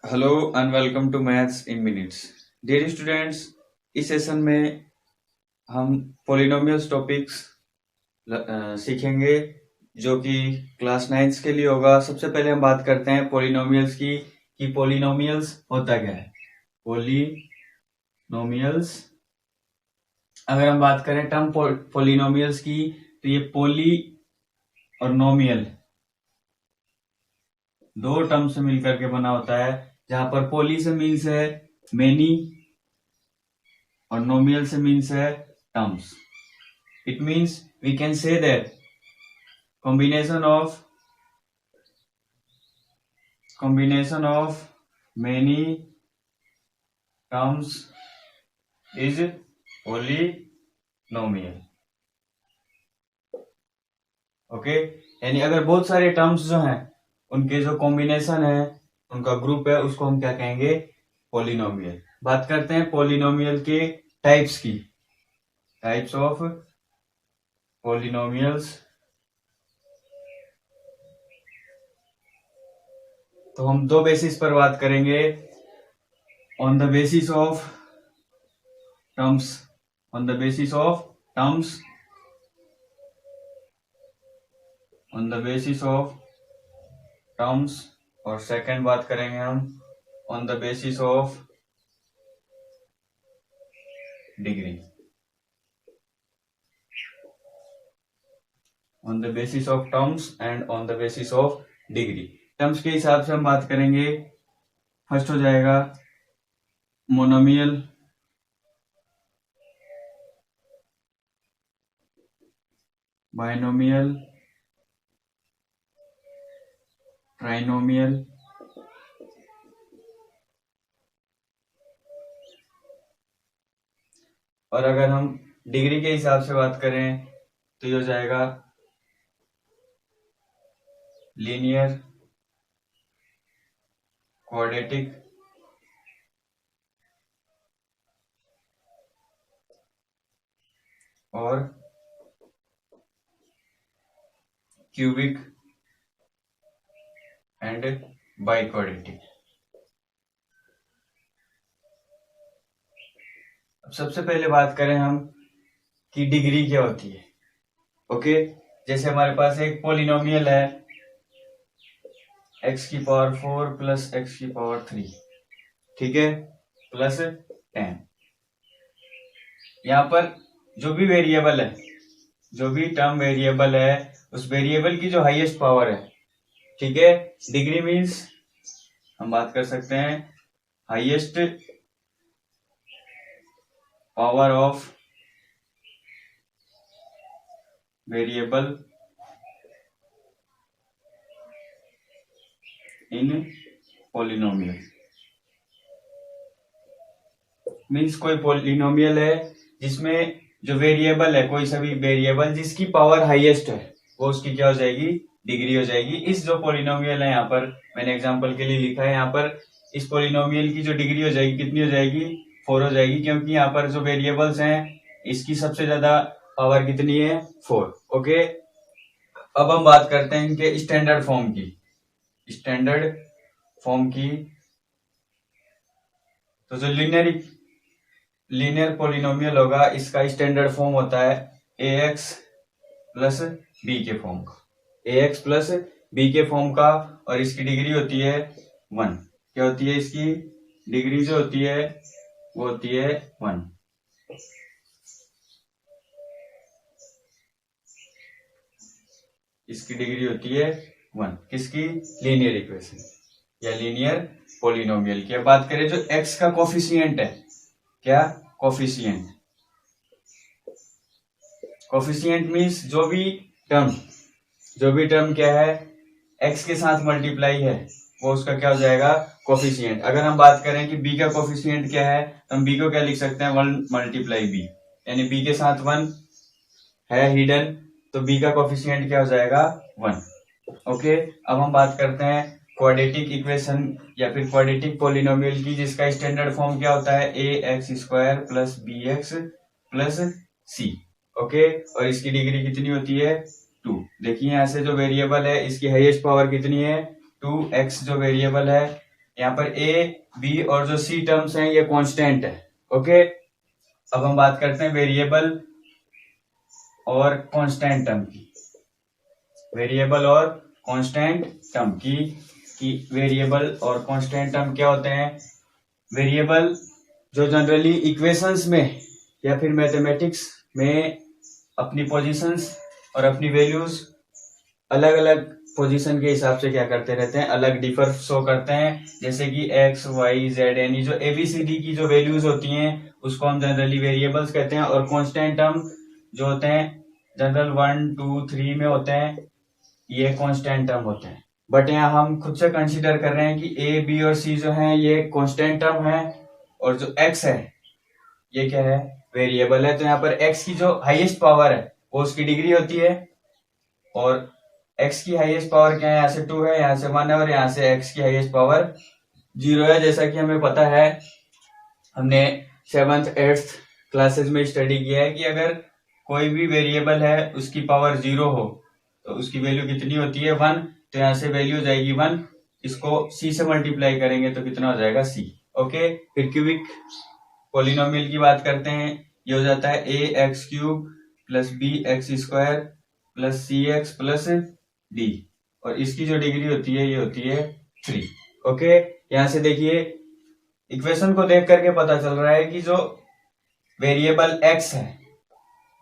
Hello and welcome to maths in minutes. Dear students, इस session में हम polynomials topics सीखेंगे जो कि क्लास 9 के लिए होगा। सबसे पहले हम बात करते हैं पॉलिनोमियल्स की कि पॉलिनोमियल्स होता क्या है। पॉलिनोमियल्स, अगर हम बात करें टर्म पॉलिनोमियल्स की, तो ये पॉली और नोमियल दो टर्म से मिलकर के बना होता है, जहां पर पॉली से मीन्स है मेनी और नोमियल से मीन्स है terms. It means we can say that combination of many terms is polynomial। Okay, यानी अगर बहुत सारे टर्म्स जो हैं उनके जो कॉम्बिनेशन है, उनका ग्रुप है, उसको हम क्या कहेंगे? पॉलिनोमियल। बात करते हैं पॉलिनोमियल के टाइप्स की। Types of polynomials. तो हम दो बेसिस पर बात करेंगे। On the basis of terms, on the basis of terms, on the basis of terms, और सेकंड बात करेंगे हम on the basis of degree. On the basis of terms and on the basis of degree. Terms के हिसाब से हम बात करेंगे। फर्स्ट हो जाएगा मोनोमियल, बाइनोमियल, ट्राइनोमियल, और अगर हम डिग्री के हिसाब से बात करें तो ये हो जाएगा लीनियर, क्वाड्रेटिक, और क्यूबिक एंड बाइक्वाड्रेटिक। अब सबसे पहले बात करें हम कि डिग्री क्या होती है। ओके, जैसे हमारे पास एक पॉलिनोमियल है x की पावर 4 प्लस x की पावर 3, ठीक है, प्लस 10। यहां पर जो भी वेरिएबल है, जो भी टर्म वेरिएबल है, उस वेरिएबल की जो हाईएस्ट पावर है, ठीक है, डिग्री मीन्स हम बात कर सकते हैं highest power of variable in polynomial. Means कोई पॉलिनोमियल है जिसमें जो वेरिएबल है, कोई सा भी वेरिएबल जिसकी पावर हाईएस्ट है, वो उसकी क्या हो जाएगी? डिग्री हो जाएगी। इस जो पॉलिनोमियल है, यहाँ पर मैंने एग्जांपल के लिए लिखा है, यहाँ पर इस पॉलिनोमियल की जो डिग्री हो जाएगी, कितनी हो जाएगी? 4 हो जाएगी, क्योंकि यहाँ पर जो वेरिएबल्स हैं इसकी सबसे ज्यादा पावर कितनी है? 4। ओके, अब हम बात करते हैं इनके स्टैंडर्ड फॉर्म की। स्टैंडर्ड फॉर्म की, तो जो लीनियर पॉलिनोमियल होगा, इसका स्टैंडर्ड फॉर्म होता है ax प्लस बी के फॉर्म का, ax प्लस बी के फॉर्म का, और इसकी डिग्री होती है 1। क्या होती है इसकी डिग्री? जो होती है वो होती है 1। इसकी डिग्री होती है 1। किसकी? लीनियर इक्वेशन या लीनियर पॉलिनोमियल की। अब बात करें जो x का कोफिशिएंट है, क्या? कोफिशिएंट। कोफिशिएंट मीन्स जो भी टर्म क्या है, x के साथ मल्टीप्लाई है, वो उसका क्या हो जाएगा? कोफिशिएंट। अगर हम बात करें कि b का कोफिशिएंट क्या है, तो हम b को क्या लिख सकते हैं? 1 मल्टीप्लाई b, यानी b के साथ 1 है हिडन, तो b का कोफिशिएंट क्या हो जाएगा? 1। ओके, अब हम बात करते हैं क्वाड्रेटिक इक्वेशन या फिर क्वाड्रेटिक पॉलिनोमियल की, जिसका स्टैंडर्ड फॉर्म क्या होता है? ax square plus bx plus c। Okay, और इसकी डिग्री कितनी होती है? 2। देखिए यहां से जो वेरिएबल है, इसकी हाईएस्ट पावर कितनी है? 2x जो वेरिएबल है, यहाँ पर ए बी और जो सी टर्म्स हैं ये कांस्टेंट है। ओके, अब हम बात करते हैं वेरिएबल और कांस्टेंट टर्म की। वेरिएबल और कांस्टेंट टर्म की वेरिएबल और कांस्टेंट टर्म क्या होते हैं? वेरिएबल जो जनरली इक्वेशंस में या फिर मैथमेटिक्स में अपनी पोजीशंस और अपनी वैल्यूज अलग अलग पोजीशन के हिसाब से क्या करते रहते हैं, अलग डिफर शो करते हैं। जैसे कि एक्स वाई जेड यानी जो एबीसीडी की जो वैल्यूज होती हैं उसको हम जनरली वेरिएबल्स कहते हैं। और कांस्टेंट टर्म जो होते हैं जनरल 1 2 3 में होते हैं, ये कांस्टेंट टर्म होते हैं। बट यहाँ हम खुद से कंसीडर कर रहे हैं कि ए बी और सी जो है ये कांस्टेंट टर्म है और जो एक्स है ये क्या है, वेरिएबल है। तो यहाँ पर एक्स की जो हाईएस्ट पावर है वो उसकी डिग्री होती है और x की हाईएस्ट पावर क्या है, यहाँ से 2 है, यहाँ से 1 है और यहाँ से x की हाईएस्ट पावर 0 है। जैसा कि हमें पता है, हमने 7th 8th क्लासेस में स्टडी किया है कि अगर कोई भी वेरिएबल है उसकी पावर 0 हो तो उसकी वैल्यू कितनी होती है, 1। तो यहाँ से वैल्यू हो जाएगी 1, इसको c से मल्टीप्लाई करेंगे तो कितना हो जाएगा, c। ओके, फिर क्यूबिक पॉलिनोमियल की बात करते हैं। ये हो जाता है a x cube plus b x square plus C X plus D और इसकी जो डिग्री होती है ये होती है 3। ओके, यहां से देखिए इक्वेशन को देख करके पता चल रहा है कि जो वेरिएबल x है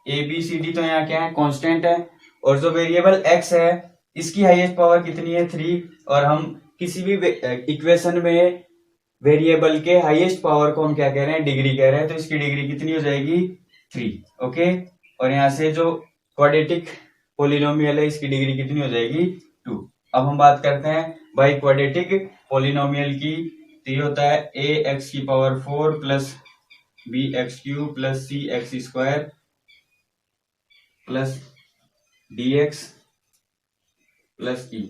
ए बी सी डी तो यहाँ क्या है, कांस्टेंट है। और जो वेरिएबल x है इसकी हाईएस्ट पावर कितनी है, 3। और हम किसी भी इक्वेशन में वेरिएबल के हाईएस्ट पावर को हम क्या कह रहे हैं, डिग्री कह रहे हैं। तो इसकी डिग्री कितनी हो जाएगी, 3। ओके, और यहाँ से जो क्वाड्रेटिक पॉलिनोमियल है इसकी डिग्री कितनी हो जाएगी, 2। अब हम बात करते हैं बाई क्वाड्रेटिक पॉलिनोमियल की। तो ये होता है ए एक्स की power 4 plus B X cube plus C X square plus D X plus E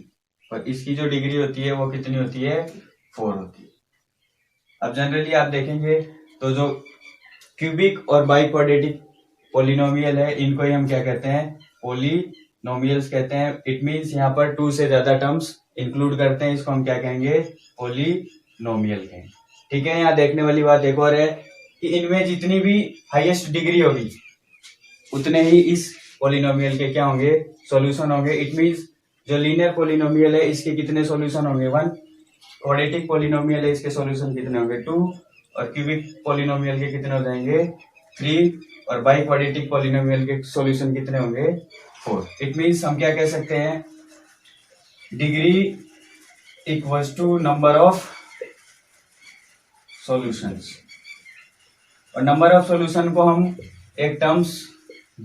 और इसकी जो डिग्री होती है वो कितनी होती है, 4 होती है। अब जनरली आप देखेंगे तो जो क्यूबिक और बाई क्वाड्रेटिक पॉलिनोमियल है इनको ही हम क्या कहते हैं, पॉलिनोमियल्स कहते हैं। इट मींस यहाँ पर 2 से ज्यादा टर्म्स इंक्लूड करते हैं, इसको हम क्या कहेंगे, पॉलिनोमियल कहेंगे। ठीक है, यहाँ देखने वाली बात एक और है कि इनमें जितनी भी हाईएस्ट डिग्री होगी उतने ही इस पॉलिनोमियल के क्या होंगे, सॉल्यूशन होंगे। इट मींस जो लीनियर पॉलिनोमियल है इसके कितने सॉल्यूशन होंगे, 1। क्वाड्रेटिक पॉलिनोमियल है इसके सॉल्यूशन कितने होंगे, 2। और क्यूबिक पॉलिनोमियल के कितने हो जाएंगे, 3। और बाई क्वाड्रेटिक पॉलिनोमियल के सॉल्यूशन कितने होंगे, 4। इट मींस हम क्या कह सकते हैं, degree equals to number of solutions. और नंबर ऑफ सॉल्यूशन को हम एक टर्म्स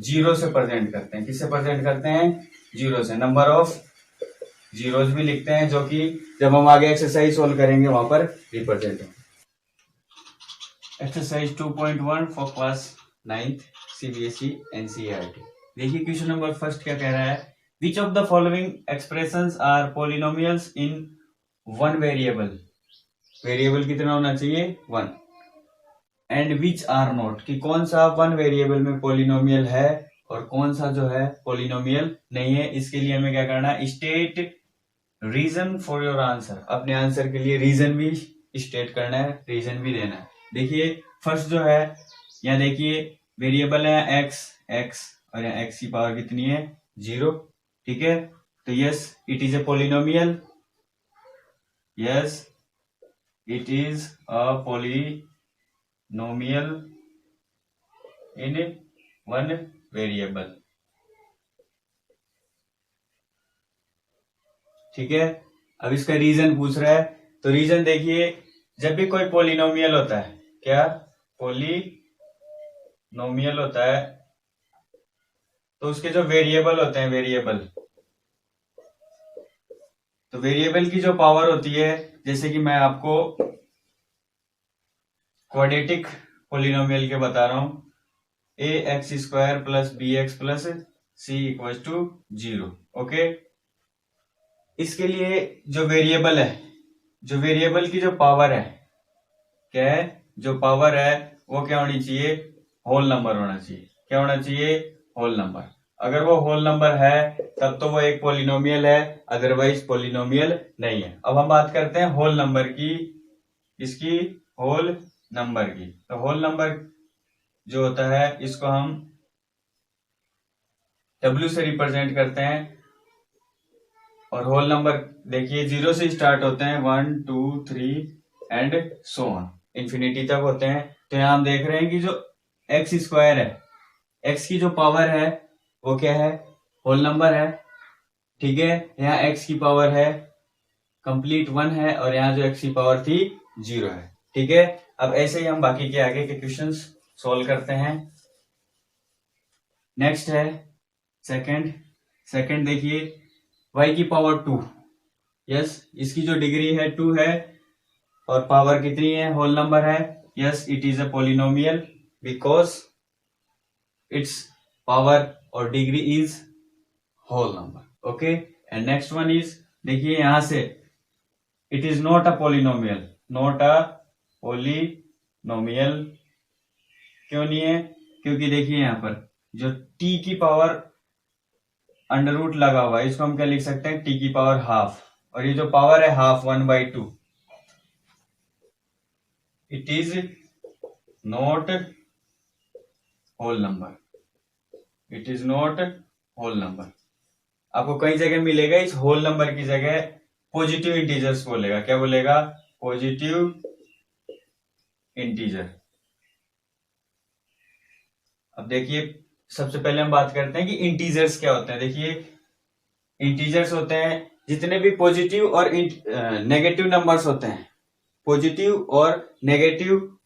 0 से प्रेजेंट करते हैं। किससे प्रेजेंट करते हैं, 0 से। नंबर ऑफ जीरोज भी लिखते हैं जो कि जब हम आगे एक्सरसाइज सोल्व करेंगे वहां पर रिप्रेजेंट होंगे। Exercise 2.1 for class 9th CBSE NCERT। देखिए क्वेश्चन नंबर फर्स्ट क्या कह रहा है, which of the following expressions are polynomials in one variable. Variable कितना होना चाहिए, 1। एंड विच आर नॉट, कि कौन सा वन वेरिएबल में पॉलिनोमियल है और कौन सा जो है पॉलिनोमियल नहीं है। इसके लिए हमें क्या करना है, state reason for your answer. अपने आंसर के लिए रीजन भी स्टेट करना है, रीजन भी देना है। देखिए फर्स्ट जो है, यहाँ देखिए वेरिएबल है एक्स और यहाँ एक्स की पावर कितनी है, 0। ठीक है, तो yes it is a polynomial, yes it is a polynomial in one variable. ठीक है, अब इसका रीजन पूछ रहा है, तो रीजन देखिए जब भी कोई पॉलिनोमियल होता है, क्या पॉलिनोमियल होता है, तो उसके जो वेरिएबल होते हैं, तो वेरिएबल की जो पावर होती है, जैसे कि मैं आपको क्वाड्रेटिक पॉलिनोमियल के बता रहा हूं, A X square plus B X plus C equal to 0। Okay, इसके लिए जो वेरिएबल है, जो वेरिएबल की जो पावर है, क्या है, जो पावर है वो क्या होनी चाहिए, होल नंबर होना चाहिए। क्या होना चाहिए, होल नंबर। अगर वो होल नंबर है तब तो वो एक पॉलिनोमियल है, अदरवाइज पॉलिनोमियल नहीं है। अब हम बात करते हैं होल नंबर की, इसकी होल नंबर की। तो होल नंबर जो होता है इसको हम W से रिप्रेजेंट करते हैं, और होल नंबर देखिए 0 से स्टार्ट होते हैं, 1 2 3 एंड सो ऑन, इंफिनिटी तक होते हैं। तो यहां हम देख रहे हैं कि जो एक्स स्क्वायर है, एक्स की जो पावर है वो क्या है, होल नंबर है, ठीक है। यहाँ एक्स की पावर है कंप्लीट 1 है, और यहाँ जो एक्स की पावर थी 0 है, ठीक है। अब ऐसे ही हम बाकी के आगे के क्वेश्चंस सॉल्व करते हैं। नेक्स्ट है सेकंड देखिए, y की पावर 2, यस, इसकी जो डिग्री है 2 है, और पावर कितनी है, होल नंबर है, yes, it is a polynomial because its power और degree is whole number, okay. And next one is, देखिए यहां से it is not a polynomial, not a polynomial, क्यों नहीं है, क्योंकि देखिए यहां पर जो t की पावर अंडर रूट लगा हुआ है, इसको हम क्या लिख सकते हैं, t की पावर हाफ, और ये जो पावर है half 1/2, it is not whole number, it is not whole number. आपको कई जगह मिलेगा इस होल नंबर की जगह पॉजिटिव इंटीजर्स बोलेगा, क्या बोलेगा, पॉजिटिव इंटीजर। अब देखिए सबसे पहले हम बात करते हैं कि इंटीजर्स क्या होते हैं। देखिए इंटीजर्स होते हैं जितने भी पॉजिटिव और नेगेटिव नंबर्स होते हैं, पॉजिटिव और नेगेटिव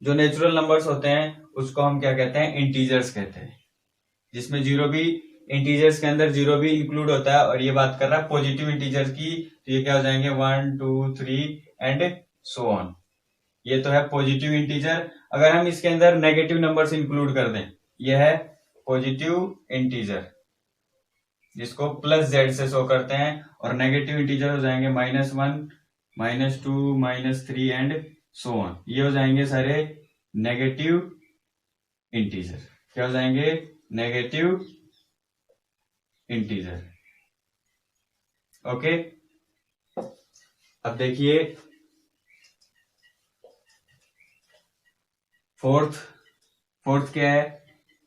जो नेचुरल नंबर्स होते हैं उसको हम क्या कहते हैं, इंटीजर्स कहते हैं, जिसमें जीरो भी, इंटीजर्स के अंदर जीरो भी इंक्लूड होता है। और ये बात कर रहा है पॉजिटिव इंटीजर्स की, तो ये क्या हो जाएंगे 1 2 3 एंड सो ऑन, ये तो है पॉजिटिव इंटीजर। अगर हम इसके अंदर नेगेटिव नंबर्स इंक्लूड कर दें, यह है पॉजिटिव इंटीजर, जिसको प्लस जेड से शो करते हैं, और नेगेटिव इंटीजर हो जाएंगे -1 -2 -3 एंड सो ऑन, ये हो जाएंगे सारे नेगेटिव इंटीजर, क्या हो जाएंगे, नेगेटिव इंटीजर, ओके। अब देखिए फोर्थ क्या है,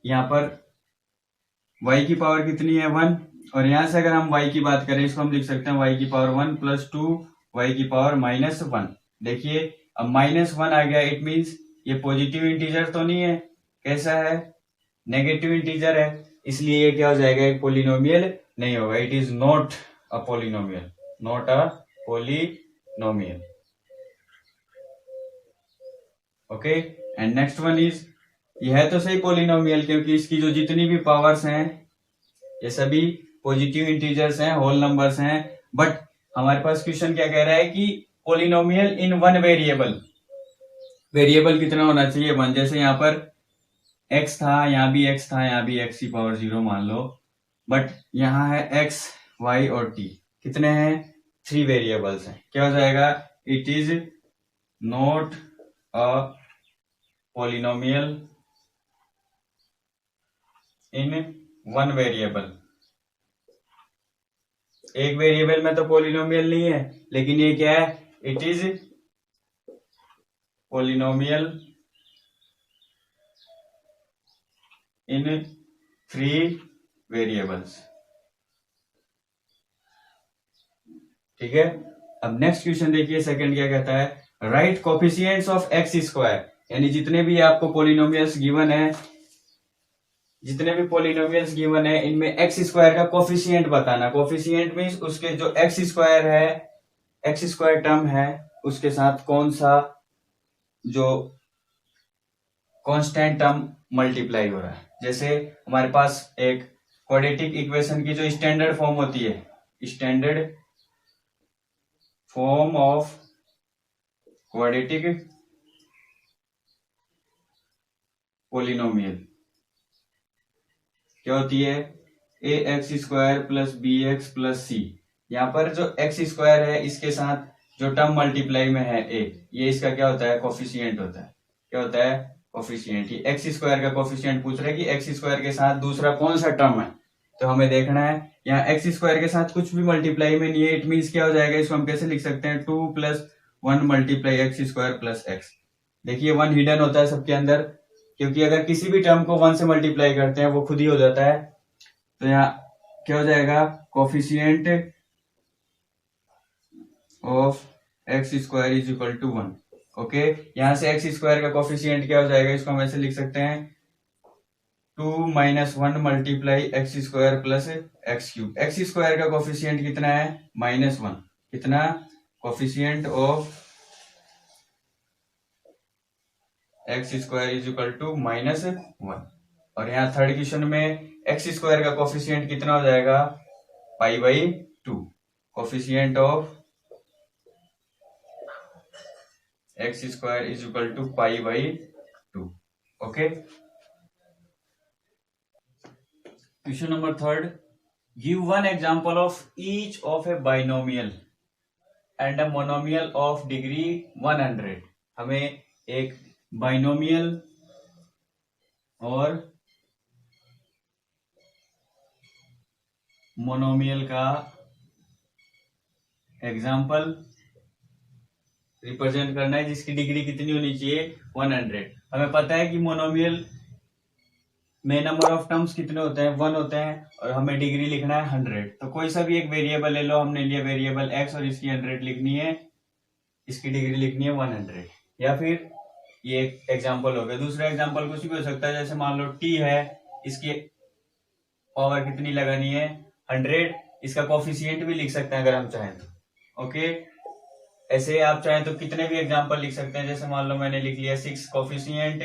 यहां पर y की पावर कितनी है 1, और यहां से अगर हम y की बात करें, इसको हम लिख सकते हैं y की पावर 1 + 2 y की पावर -1। देखिए अब -1 आ गया, इट मीन्स ये पॉजिटिव इंटीजर तो नहीं है, कैसा है, नेगेटिव इंटीजर है, इसलिए ये क्या हो जाएगा, एक पॉलिनोमियल नहीं होगा, it is not a polynomial, not a polynomial, okay. And next one is, यह है तो सही पॉलिनोमियल, क्योंकि इसकी जो जितनी भी पावर्स हैं ये सभी पॉजिटिव इंटीजर्स हैं, होल नंबर्स हैं, बट हमारे पास क्वेश्चन क्या कह रहा है कि पॉलिनोमियल इन वन वेरिएबल, वेरिएबल कितना होना चाहिए 1, जैसे यहाँ पर x था, यहाँ भी x था, यहाँ भी x की पावर 0 मान लो, बट यहाँ है x y और t, कितने हैं, 3 वेरिएबल्स हैं, क्या हो जाएगा, it is not a polynomial in one variable, एक वेरिएबल में तो पॉलिनोमियल नहीं है, लेकिन ये क्या है, it is polynomial in 3 variables, ठीक है। अब नेक्स्ट क्वेश्चन देखिए, सेकंड क्या कहता है, right coefficients of x square, यानी जितने भी आपको पॉलिनोमियल्स गिवन है, जितने भी पॉलिनोमियल्स गिवन है, इनमें एक्स स्क्वायर का कोफिशिएंट बताना। कोफिशिएंट मींस उसके जो एक्स स्क्वायर है, एक्स स्क्वायर टर्म है, उसके साथ कौन सा जो कांस्टेंट टर्म मल्टीप्लाई हो रहा है। जैसे हमारे पास एक क्वाड्रेटिक इक्वेशन की जो स्टैंडर्ड फॉर्म होती है, standard form of quadratic polynomial क्या होती है, ax² + bx + c। यहाँ पर जो एक्स स्क्वायर है इसके साथ जो टर्म मल्टीप्लाई में है a, ये इसका क्या होता है, कोफिशिएंट होता है, क्या होता है, कोफिशिएंट। एक्स स्क्वायर का कोफिशिएंट पूछ रहे हैं कि एक्स स्क्वायर के साथ दूसरा कौन सा टर्म है तो हमें देखना है यहाँ एक्स स्क्वायर के साथ कुछ भी मल्टीप्लाई में नहीं है, इट मीन्स क्या हो जाएगा, इसको हम कैसे लिख सकते हैं, 2 + 1 multiply X square plus x. देखिए 1 हिडन होता है सबके अंदर, क्योंकि अगर किसी भी टर्म को 1 से मल्टीप्लाई करते हैं वो खुद ही हो जाता है। तो यहाँ क्या हो जाएगा, coefficient of x square is equal to 1। Okay, यहां से एक्स स्क्वायर का कोफिशिएंट क्या हो जाएगा, इसको हम ऐसे लिख सकते हैं 2 - 1 multiply X square plus X cube. X square का कोफिशिएंट कितना है, -1। कितना, coefficient of x square is equal to -1। और यहाँ थर्ड क्वेश्चन में एक्स स्क्वायर का कोफिशिएंट कितना हो जाएगा, π/2। Coefficient of x square is equal to π/2। Okay, question number third, give one example of each of a binomial and a monomial of degree 100। हमें एक binomial और मोनोमियल का example represent करना है जिसकी डिग्री कितनी होनी चाहिए, 100। हमें पता है कि मोनोमियल में नंबर ऑफ टर्म्स कितने होते हैं, 1 होते हैं, और हमें डिग्री लिखना है 100। तो कोई सा भी एक वेरिएबल ले लो, हमने लिया वेरिएबल x और इसकी 100 लिखनी है, इसकी डिग्री लिखनी है 100। या फिर ये एक एग्जांपल हो गया। दूसरा एग्जांपल कुछ भी हो सकता है, जैसे मान लो t है, इसकी पावर कितनी लगानी है, 100। इसका कोफिशिएंट भी लिख सकते हैं अगर हम चाहें तो। ओके, ऐसे आप चाहें तो कितने भी एग्जांपल लिख सकते हैं। जैसे मान लो मैंने लिख लिया 6 कोफिशिएंट,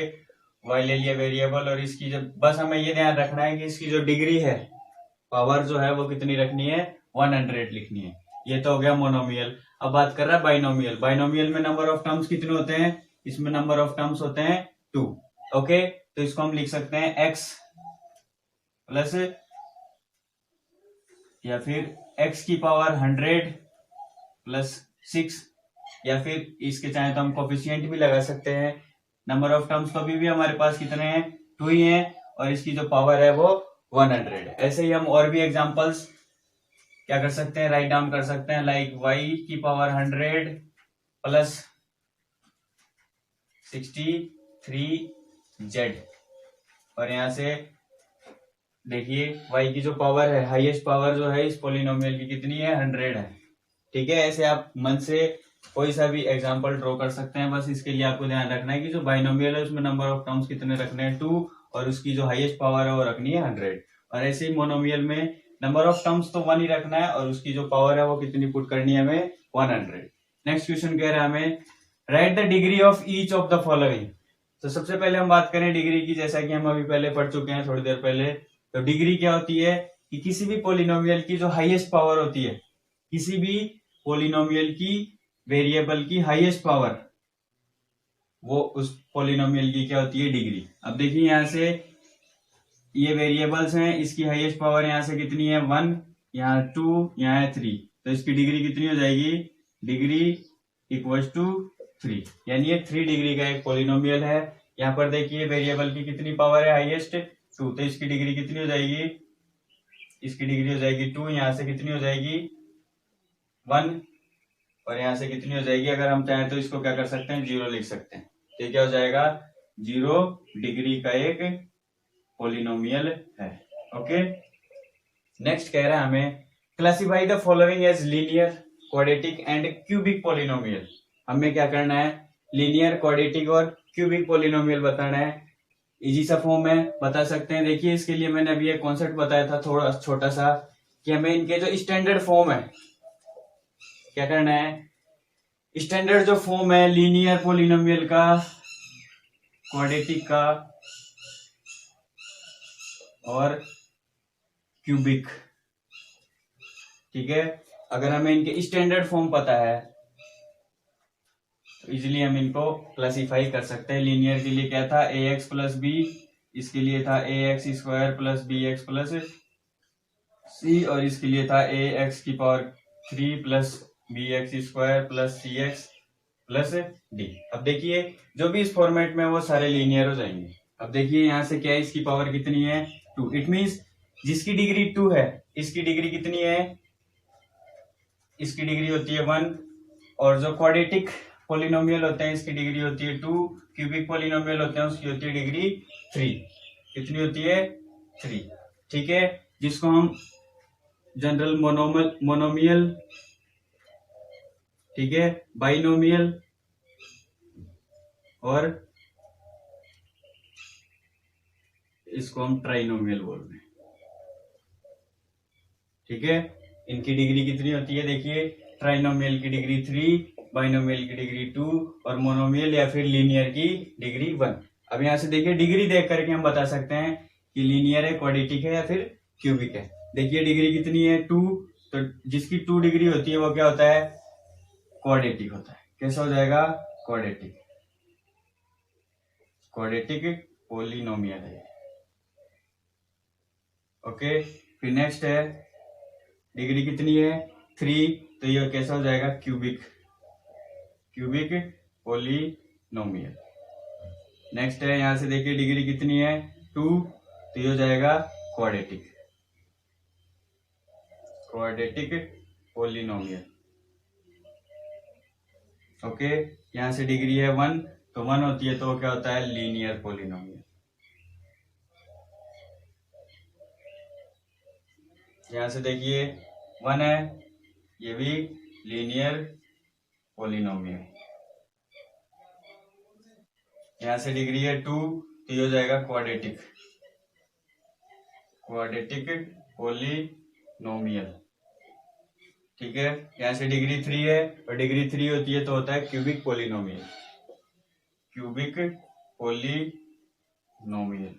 y ले लिया वेरिएबल, और इसकी जब, बस हमें ये ध्यान रखना है कि इसकी जो डिग्री है, पावर जो है वो कितनी रखनी है, 100 लिखनी है। ये तो हो गया मोनोमियल। अब बात कर रहा है बाइनोमियल। बाइनोमियल में नंबर ऑफ टर्म्स कितने होते हैं, इसमें नंबर ऑफ टर्म्स होते हैं 2। ओके, तो इसको हम लिख सकते हैं x प्लस, या फिर x की पावर 100 प्लस 6, या फिर इसके चाहे तो हम कोफिशिएंट भी लगा सकते हैं। नंबर ऑफ टर्म्स तो अभी भी हमारे पास कितने हैं, 2 ही हैं, और इसकी जो पावर है वो 100। ऐसे ही हम और भी एग्जांपल्स क्या कर सकते हैं, राइट डाउन कर सकते हैं, लाइक y की पावर 100 प्लस 63z। और यहां से देखिए y की जो पावर है, हाईएस्ट पावर जो है इस पोलिनोमियल की कितनी है, 100 है। ठीक है, ऐसे आप मन से कोई सा भी एग्जांपल ड्रॉ कर सकते हैं। बस इसके लिए आपको ध्यान रखना है कि जो बाइनोमियल है उसमें नंबर ऑफ टर्म्स कितने रखने हैं, 2, और उसकी जो हाईएस्ट पावर है वो रखनी है 100। और ऐसे ही मोनोमियल में नंबर ऑफ टर्म्स तो 1 ही रखना है, और उसकी जो पावर है वो कितनी पुट करनी है हमें, 100। नेक्स्ट क्वेश्चन कह रहा है हमें, right the degree of each of the following. तो सबसे पहले हम बात करें डिग्री की, जैसा कि हम अभी पहले पढ़ चुके हैं थोड़ी देर पहले। तो डिग्री क्या होती है कि किसी भी पोलिनोमियल की जो हाईएस्ट पावर होती है, किसी भी पोलिनोमियल की वेरिएबल की हाईएस्ट पावर, वो उस पोलिनोमियल की क्या होती है, डिग्री। अब देखिए यहां से ये वेरिएबल्स हैं, इसकी हाईएस्ट पावर यहां से कितनी है, 1, यहाँ 2, यहाँ है 3। तो इसकी डिग्री कितनी हो जाएगी, डिग्री इक्वल्स टू 3, यानी ये 3 डिग्री का एक पोलिनोमियल है। यहाँ पर देखिए वेरिएबल की कितनी पावर है, हाईएस्ट 2, तो इसकी डिग्री कितनी हो जाएगी, इसकी डिग्री हो जाएगी 2, यहाँ से कितनी हो जाएगी 1, और यहाँ से कितनी हो जाएगी, अगर हम चाहें तो इसको क्या कर सकते हैं, 0 लिख सकते हैं। तो क्या हो जाएगा, 0 डिग्री का एक पोलिनोमियल है। ओके, नेक्स्ट कह रहा है हमें, classify the following as linear, quadratic and cubic polynomial. हमें क्या करना है, लीनियर, क्वाड्रेटिक और क्यूबिक पोलिनोमियल बताना है। इजी सा फॉर्म है, बता सकते हैं। देखिए इसके लिए मैंने अभी एक कॉन्सेप्ट बताया था थोड़ा छोटा सा, कि हमें इनके जो स्टैंडर्ड फॉर्म है क्या करना है, स्टैंडर्ड जो फॉर्म है लीनियर पोलिनोमियल का, क्वाड्रेटिक का और क्यूबिक, ठीक है। अगर हमें इनके स्टैंडर्ड फॉर्म पता है तो इजीली हम इनको क्लासिफाई कर सकते हैं। लीनियर के लिए क्या था, ax प्लस बी, इसके लिए था ax square plus bx plus c, और इसके लिए था ax की power 3 plus bx square plus cx plus d। अब देखिए जो भी इस फॉर्मेट में वो सारे लीनियर हो जाएंगे। अब देखिए यहाँ से क्या है, इसकी पावर कितनी है, 2। इट मीन्स जिसकी डिग्री 2 है, इसकी डिग्री कितनी है, इसकी डिग्री होती है 1। और जो क्वाड्रेटिक पोलिनोमियल होते हैं इसकी डिग्री होती है 2, क्यूबिक पोलिनोमियल होते हैं उसकी होती है डिग्री 3। कितनी होती है, 3। ठीक है, जिसको हम जनरल मोनोमियल, ठीक है, बाइनोमियल और इसको हम ट्राइनोमियल बोल रहे हैं। ठीक है, इनकी डिग्री कितनी होती है, देखिए ट्राइनोमियल की डिग्री 3, बाइनोमियल की डिग्री 2 और मोनोमियल या फिर लीनियर की डिग्री 1। अब यहां से देखिए डिग्री देख करके हम बता सकते हैं कि लीनियर है, क्वाड्रेटिक है या फिर क्यूबिक है। देखिए डिग्री कितनी है, 2, तो जिसकी 2 डिग्री होती है वो क्या होता है, क्वाड्रेटिक होता है। कैसा हो जाएगा, क्वाड्रेटिक, क्वाड्रेटिक पोलिनोमियल है। ओके, फिर नेक्स्ट है डिग्री कितनी है, 3, तो ये कैसा हो जाएगा, क्यूबिक, क्यूबिक पोलिनोमियल। नेक्स्ट है, यहां से देखिए डिग्री कितनी है, 2, तो ये हो जाएगा क्वाड्रेटिक, क्वाड्रेटिक पोलिनोमियल। ओके, यहां से डिग्री है 1, तो 1 होती है तो वो क्या होता है, लीनियर पोलिनोमियल। यहां से देखिए 1 है, ये भी लीनियर पोलिनोमियल। यहां से डिग्री है 2, तो ये हो जाएगा क्वाड्रेटिक, क्वाड्रेटिक पोलिनोमियल। ठीक है, यहां से डिग्री 3 है और डिग्री 3 होती है तो होता है क्यूबिक पोलिनोमियल, क्यूबिक पोलिनोमियल।